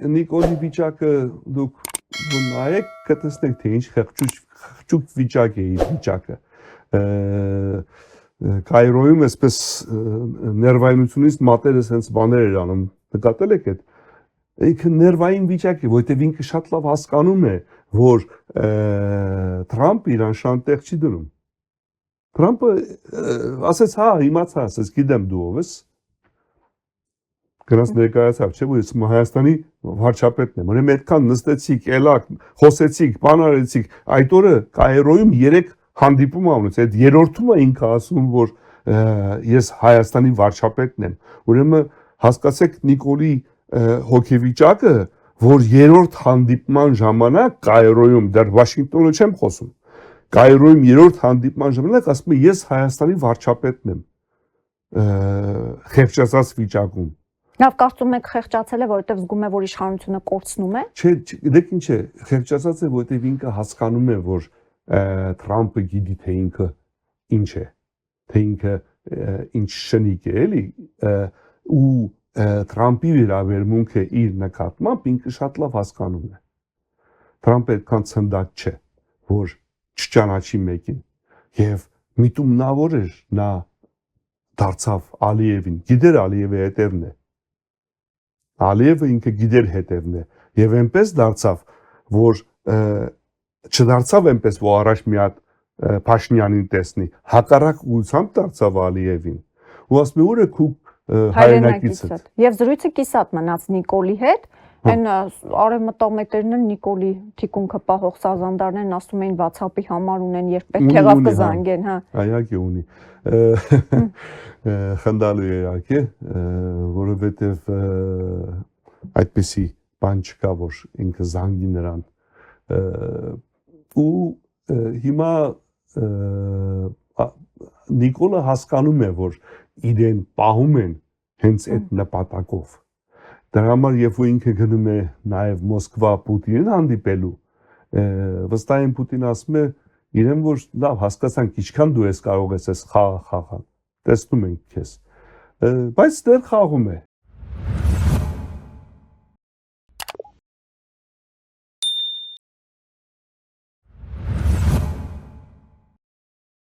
Նիկոլի վիճակը դուք նայեք կտեսնեք թե ինչ խղճուկ վիճակ է իր վիճակը Կայրոյում այսպես ներվայնությունից մատերը sense բաներ էր անում նկատել եք այդ ինքը ներվային վիճակ է որտեվ ինքը շատ լավ հասկանում է որ Թրամփը իրան շան տեղ չի դնում Թրամփը ասեց հա իմացա ասեց գիտեմ դու ով ես Գնաց ներկայացավ, չէ՞ որ ես Հայաստանի վարչապետն եմ։ Ուրեմն այդքան նստեցիք, ելակ, խոսեցիք, բան արեցիք։ Այդ օրը Կայրոյում 3 հանդիպում ունեցա։ Այդ երրորդումը ինքը ասում որ ես Հայաստանի վարչապետն եմ։ Ուրեմն հասկացեք Նիկոլի հոգեվիճակը, որ երրորդ հանդիպման ժամանակ Կայրոյում դեռ Վաշինգտոնը չեմ խոսում։ Կայրոյում երրորդ հանդիպման ժամանակ ասում է ես Հայաստանի վարչապետն եմ։ Խեղճացած վիճակում Լավ կարծում եք խեղճացել է, որովհետև զգում է, որ իշխանությունը կորցնում է։ Չէ, դեք ինչ է, խեղճացած է, որովհետև ինքը հասկանում է, որ Թրամփը գիտի թե ինքը ինչ է, թե ինքը ինչ շնիկ է, էլի, ու Թրամփի վերաբերմունքը իր նկատմամբ ինքը շատ լավ հասկանում է։ Թրամփը այդքան ցնդակ չէ, որ չճանաչի մեկին, եւ միտումնավոր էր նա դարձավ Ալիևին, գիտեր Ալիևի հետևն է Ալիևը ինքը գիտեր հետևն է եւ այնպես դարձավ որ չդարձավ այնպես որ առաջ մի հատ Փաշինյանին տեսնի հակառակ ուղղությամբ դարձավ Ալիևին ու ասում է ուր է քու հայրենակիցը եւ զրույցը կիսատ մնաց Նիկոլի հետ այն արևմտամետերն են Նիկոլի թիկունքը պահող սազանդարներն ասում էին WhatsApp-ի համար ունեն երբ պետք եղավ կզանգեն հա այակի ունի խնդալու է իհարկե որովհետև այդպեսի բան չկա որ ինքը զանգի նրան ու հիմա Նիկոլը հասկանում է որ իրեն պահում են հենց այդ նպատակով դրա համար երբ որ ինքը գնում է նաև Մոսկվա Պուտինին հանդիպելու վստահ Պուտինը ասում է իրեն որ լավ հասկացանք ինչքան դու ես կարող ես այս խաղը խաղալ տեսնում ենք քեզ բայց դեռ խաղում է